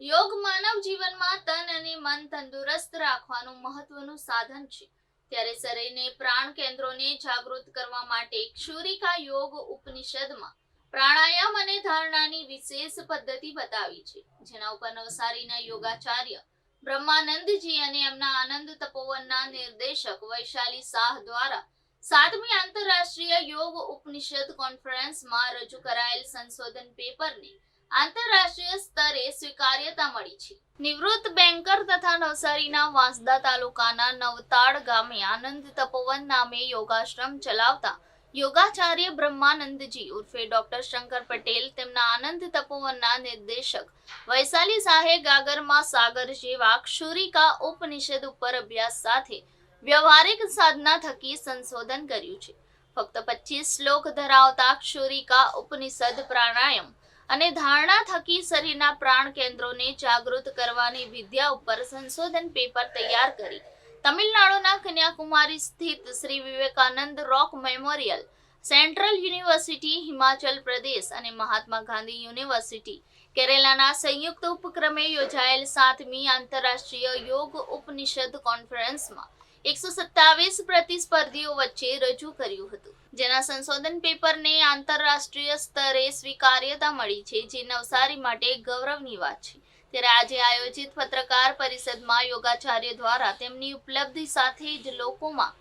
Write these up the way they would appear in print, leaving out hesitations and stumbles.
યોગ માનવ જીવનમાં તન અને મન તંદુરસ્ત રાખવાનું મહત્વનું સાધન છે। ત્યારે શરીરને પ્રાણ કેન્દ્રોને જાગૃત કરવા માટે ક્ષુરિકા યોગ ઉપનિષદમાં પ્રાણાયામ અને ધારણાની વિશેષ પદ્ધતિ બતાવી છે, જેના ઉપર નવસારીના યોગાચાર્ય બ્રહ્માનંદજી અને એમના આનંદ તપોવનના નિર્દેશક વૈશાલી શાહ દ્વારા 7મી આંતરરાષ્ટ્રીય યોગ ઉપનિષદ કોન્ફરન્સમાં રજૂ કરાયેલ સંશોધન પેપરને આંતરરાષ્ટ્રીય સ્તરે સ્વીકાર્યતા મળી છે। નિવૃત્ત બેન્કર તથા નવસારીના વાંસદા તાલુકાના નવતાડ ગામે આનંદ તપોવન નામે યોગાશ્રમ ચલાવતા યોગાચાર્ય બ્રહ્માનંદજી ઉર્ફે ડોક્ટર શંકર પટેલ તેમના આનંદ તપોવનના નિર્દેશક વૈશાલી શાહે ગાગરમાં સાગર જેવા ક્ષુરિકા ઉપનિષદ ઉપર અભ્યાસ સાથે વ્યવહારિક સાધના થકી સંશોધન કર્યું છે। ફક્ત 25 શ્લોક ધરાવતા ક્ષુરિકા ઉપનિષદ પ્રાણાયામ અને ધારણા થકી શરીરના પ્રાણ કેન્દ્રોને જાગૃત કરવાની વિદ્યા ઉપર સંશોધન પેપર તૈયાર કરી તમિલનાડુના કન્યાકુમારી સ્થિત શ્રી વિવેકાનંદ રોક memorial, central university Himachal Pradesh અને મહાત્મા ગાંધી યુનિવર્સિટી કેરેલાના સંયુક્ત ઉપક્રમે યોજાયેલ 7મી આંતરરાષ્ટ્રીય યોગ ઉપનિષદ કોન્ફરન્સમાં 127 પ્રતિસ્પર્ધીઓ વચ્ચે રજૂ કર્યું હતું, જેના સંશોધન પેપરને આંતરરાષ્ટ્રીય સ્તરે સ્વીકાર્યતા મળી છે, જે નવસારી માટે ગૌરવની વાત છે। ત્યારે આજે આયોજિત પત્રકાર પરિષદમાં યોગાચાર્ય દ્વારા તેમની ઉપલબ્ધિ સાથે જ લોકોમાં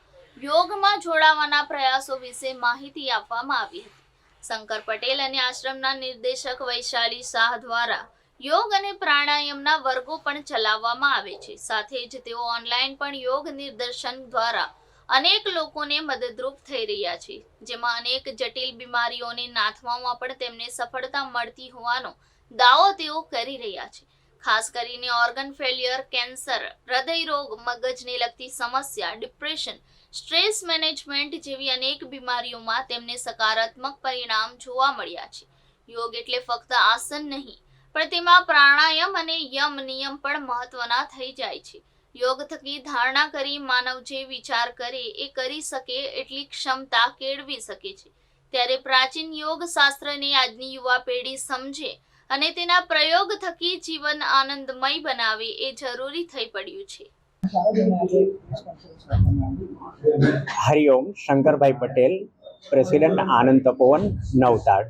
યોગમાં જોડાવાના પ્રયાસો વિશે માહિતી આપવામાં આવી હતી। શંકર પટેલ અને આશ્રમના નિર્દેશક વૈશાલી શાહ દ્વારા યોગ અને પ્રાણાયામના વર્ગો પણ ચલાવવામાં આવે છે, સાથે જ તેઓ ઓનલાઈન પણ યોગ નિદર્શન દ્વારા અનેક લોકોને મદદરૂપ થઈ રહ્યા છે, જેમાં અનેક જટિલ બીમારીઓને નાથવામાં પણ તેમને સફળતા મળતી હોવાનો દાવો તેઓ કરી રહ્યા છે। ખાસ કરીને ઓર્ગન ફેલ્યોર, કેન્સર, હૃદય રોગ, મગજને લગતી સમસ્યા, ડિપ્રેશન, સ્ટ્રેસ મેનેજમેન્ટ જેવી અનેક બીમારીઓમાં તેમને સકારાત્મક પરિણામ જોવા મળ્યા છે। યોગ એટલે ફક્ત આસન નહીં, પણ તેમાં પ્રાણાયામ અને યમ નિયમ પણ મહત્વના થઈ જાય છે। યોગ થકી ધારણા કરી માનવ જે વિચાર કરે એ કરી શકે એટલી ક્ષમતા કેળવી શકે છે। ત્યારે પ્રાચીન યોગ શાસ્ત્રને આજની યુવા પેઢી સમજે અને તેના પ્રયોગ થકી જીવન આનંદમય બનાવે એ જરૂરી થઈ પડ્યું છે। हरिओम, शंकर भाई पटेल, प्रेसिडेंट आनंद तपोवन, नवताड़।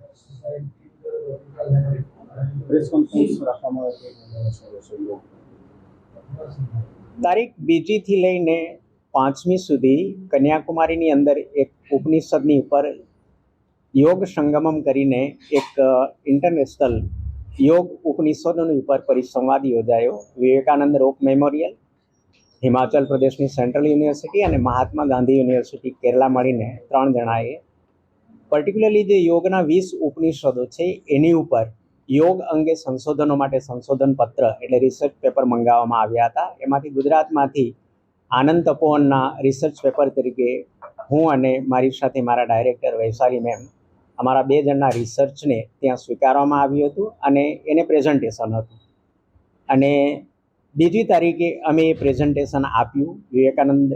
तारीख 2 થી લઈને 5મી સુધી કન્યાકુમારીની અંદર એક ઉપનિષદની ઉપર યોગ સંગમમ કરીને એક ઇન્ટરનેશનલ યોગ ઉપનિષદોની ઉપર પરિસંવાદ યોજાયો। વિવેકાનંદ રોક મેમોરિયલ, હિમાચલ પ્રદેશની સેન્ટ્રલ યુનિવર્સિટી અને મહાત્મા ગાંધી યુનિવર્સિટી કેરલા મળીને 3 જણાએ પર્ટિક્યુલરલી જે યોગના 20 ઉપનિષદો છે એની ઉપર યોગ અંગે સંશોધનો માટે સંશોધન પત્ર એટલે રિસર્ચ પેપર મંગાવવામાં આવ્યા હતા। એમાંથી ગુજરાતમાંથી આનંદ તપોવનના રિસર્ચ પેપર તરીકે હું અને મારી સાથે મારા ડાયરેક્ટર વૈશાલી મેમ અમારા 2 જણના રિસર્ચને ત્યાં સ્વીકારવામાં આવ્યું હતું અને એને પ્રેઝન્ટેશન હતું અને 2જી તારીખે અમે એ પ્રેઝન્ટેશન આપ્યું વિવેકાનંદ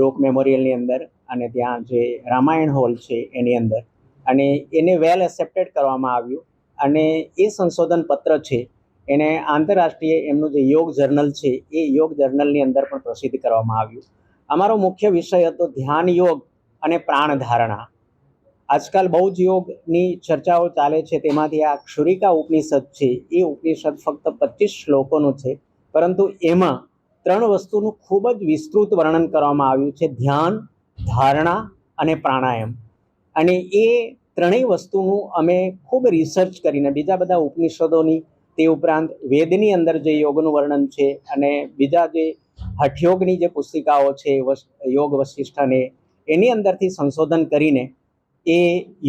રોક મેમોરિયલની અંદર અને ત્યાં જે રામાયણ હોલ છે એની અંદર, અને એને વેલ એક્સેપ્ટેડ કરવામાં આવ્યું અને એ સંશોધન પત્ર છે એને આંતરરાષ્ટ્રીય એમનું જે યોગ જર્નલ છે એ યોગ જર્નલની અંદર પણ પ્રસિદ્ધ કરવામાં આવ્યું। અમારો મુખ્ય વિષય હતો ધ્યાન યોગ અને પ્રાણ ધારણા। આજકાલ બહુ જ યોગની ચર્ચાઓ ચાલે છે, તેમાંથી આ ક્ષુરિકા ઉપનિષદ છે એ ઉપનિષદ ફક્ત 25 શ્લોકોનું છે, પરંતુ એમાં 3 વસ્તુનું ખૂબ જ વિસ્તૃત વર્ણન કરવામાં આવ્યું છે, ધ્યાન, ધારણા અને પ્રાણાયામ। અને એ 3 વસ્તુનું અમે ખૂબ રિસર્ચ કરીને બીજા બધા ઉપનિષદોની, તે ઉપરાંત વેદની અંદર જે યોગનું વર્ણન છે અને બીજા જે હઠયોગની જે પુસ્તિકાઓ છે યોગ વશિષ્ઠને, એની અંદરથી સંશોધન કરીને એ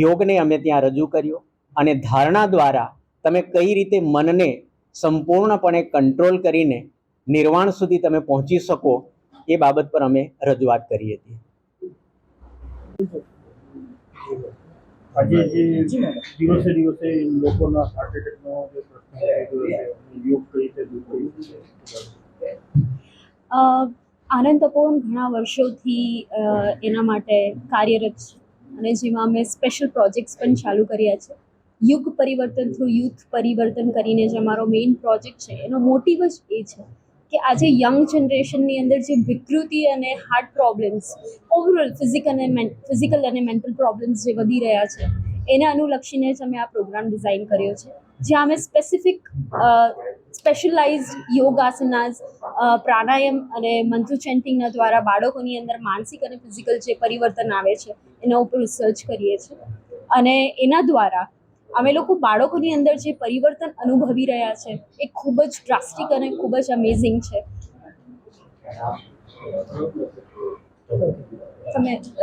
યોગને અમે ત્યાં રજૂ કર્યો અને ધારણા દ્વારા તમે કઈ રીતે મનને સંપૂર્ણપણે કંટ્રોલ કરીને નિર્વાણ સુધી તમે પહોંચી શકો એ બાબત પર અમે રજૂઆત કરી હતી। આજે જે દિવસે દિવસે લોકોના હાર્ટ એટેકનો જે પ્રશ્ન યોગ કઈ રીતે દૂર કર્યું છે? આનંદ તપોવન ઘણા વર્ષોથી એના માટે કાર્યરત છે અને જેમાં અમે સ્પેશિયલ પ્રોજેક્ટ્સ પણ ચાલુ કર્યા છે। યુગ પરિવર્તન થ્રુ યુથ પરિવર્તન કરીને જે અમારો મેઇન પ્રોજેક્ટ છે એનો મોટિવ જ એ છે કે આજે યંગ જનરેશનની અંદર જે વિકૃતિ અને હાર્ટ પ્રોબ્લેમ્સ ઓવરઓલ ફિઝિકલ અને મેન્ટલ પ્રોબ્લેમ્સ જે વધી રહ્યા છે એને અનુલક્ષીને જ અમે આ પ્રોગ્રામ ડિઝાઇન કર્યો છે, જ્યાં અમે સ્પેશિયલાઇઝ્ડ યોગાસનાસ, પ્રાણાયામ અને મંત્ર ચેન્ટિંગના દ્વારા બાળકોની અંદર માનસિક અને ફિઝિકલ જે પરિવર્તન આવે છે એના ઉપર રિસર્ચ કરીએ છીએ અને એના દ્વારા અમે લોકો બાળકોની અંદર જે પરિવર્તન અનુભવી રહ્યા છે એ ખૂબ જ ડ્રાસ્ટિક અને ખૂબ જ અમેઝિંગ છે. તમે